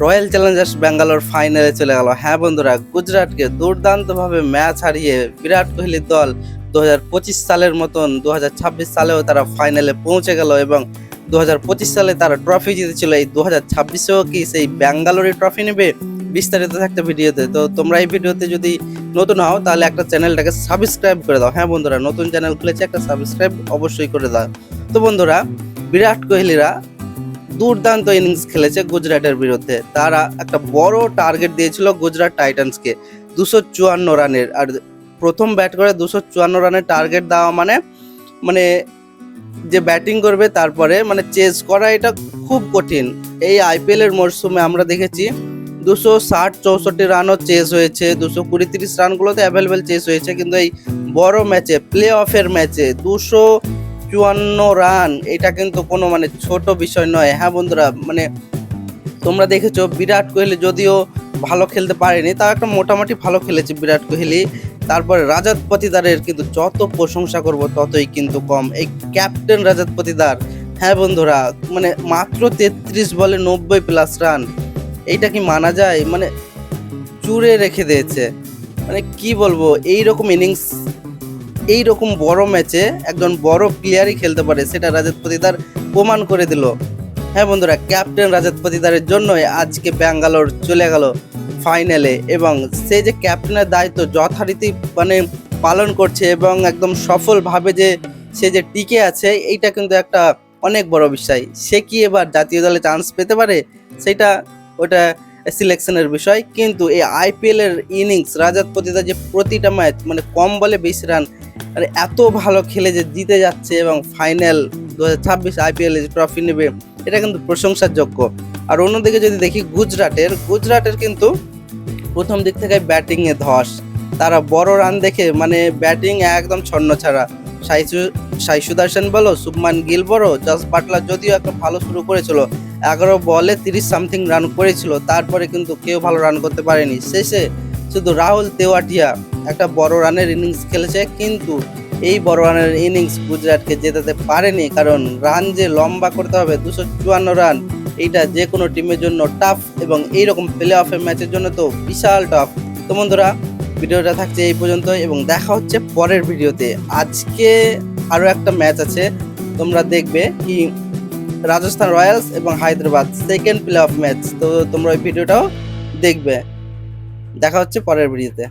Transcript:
Royal Challengers Bangalore ফাইনালে চলে গেল। হ্যাঁ বন্ধুরা, গুজরাটকে দুর্দান্তভাবে ম্যাচ হারিয়ে বিরাট কোহলির দল 2025 সালের মতন 2026 সালেও তারা ফাইনালে পৌঁছে গেল এবং 2025 সালে তারা ট্রফি জিতেছিল। এই 2026এও কি সেই ব্যাঙ্গালোরই ট্রফি নেবে? বিস্তারিত থাকতে ভিডিওতে। তো তোমরা এই ভিডিওতে যদি নতুন হও তাহলে একটা চ্যানেলটাকে সাবস্ক্রাইব করে দাও। হ্যাঁ বন্ধুরা, নতুন চ্যানেল খুলেছে, একটা সাবস্ক্রাইব অবশ্যই করে দাও। তো বন্ধুরা, বিরাট কোহলিরা দুর্দান্ত ইনিংস খেলেছে গুজরাটের বিরুদ্ধে। তারা একটা বড় টার্গেট দিয়েছিল গুজরাট টাইটান্সকে 254 রানের। আর প্রথম ব্যাট করে 254 রানের টার্গেট দেওয়া মানে মানে যে ব্যাটিং করবে তারপরে চেজ করা, এটা খুব কঠিন। এই আইপিএল এর মরশুমে আমরা দেখেছি 260-64 রানও চেস হয়েছে, 220-30 রানগুলোতে অ্যাভেলেবেল চেস হয়েছে, কিন্তু এই বড় ম্যাচে, প্লে অফের ম্যাচে 254 রান, এটা কিন্তু কোনো ছোট বিষয় নয়। হ্যাঁ বন্ধুরা, তোমরা দেখেছো বিরাট কোহলি যদিও ভালো খেলতে পারেনি, তাও একটা মোটামুটি ভালো খেলেছে বিরাট কোহলি। তারপরে রাজাত পাতিদারের কিন্তু যত প্রশংসা করব ততই কিন্তু কম। এই ক্যাপ্টেন রাজাত পাতিদার, হ্যাঁ বন্ধুরা, মাত্র 33 বলে 90+ রান, এইটা কি মানা যায়? চুরে রেখে দিয়েছে। কি বলবো, এইরকম ইনিংস এইরকম বড় ম্যাচে একজন বড় প্লেয়ারই খেলতে পারে, সেটা রাজাত পাতিদার প্রমাণ করে দিল। হ্যাঁ বন্ধুরা, ক্যাপ্টেন রাজাত পাতিদারের জন্যই আজকে ব্যাঙ্গালোর চলে গেল ফাইনালে, এবং সে যে ক্যাপ্টেনের দায়িত্ব যথারীতি পালন করছে এবং একদম সফলভাবে যে সে যে টিকে আছে, এইটা কিন্তু একটা অনেক বড় বিষয়। সে কি এবার জাতীয় দলে চান্স পেতে পারে, সেটা ওটা সিলেকশনের বিষয়। কিন্তু এই আইপিএল এর ইনিংস, রাজাত পাতিদার যে প্রতিটা ম্যাচ কম বলে বেশি রান, এত ভালো খেলে যে জিতে যাচ্ছে এবং ফাইনাল 2026 আইপিএল ট্রফি নেবে, এটা কিন্তু প্রশংসার যোগ্য। আর অন্যদিকে যদি দেখি গুজরাটের কিন্তু প্রথম দিক থেকে ব্যাটিংয়ে ধস। তারা বড় রান দেখে ব্যাটিং একদম ছন্ন ছাড়া। সাই সুদর্শন বলো, শুভমান গিল বলো, জস বাটলার যদিও একটা ভালো শুরু করেছিল, 11 বলে 30 সামথিং রান করেছিল, তারপরে কিন্তু কেউ ভালো রান করতে পারেনি। শেষে শুধু রাহুল তেওয়াটিয়া একটা বড় রানের ইনিংস খেলেছে, কিন্তু এই বড় রানের ইনিংস গুজরাটকে জেতাতে পারেনি, কারণ রান যে লম্বা করতে হবে 254 রান, এইটা যে কোনো টিমের জন্য টাফ, এবং এইরকম প্লে অফের ম্যাচের জন্য তো বিশাল টাফ। তো বন্ধুরা, ভিডিওটা থাকছে এই পর্যন্ত এবং দেখা হচ্ছে পরের ভিডিওতে। আজকে আরও একটা ম্যাচ আছে, তোমরা দেখবে কি রাজস্থান রয়্যালস এবং Hyderabad second play of match. তো তোমরা ওই ভিডিওটাও দেখবে। দেখা হচ্ছে পরের ভিডিওতে।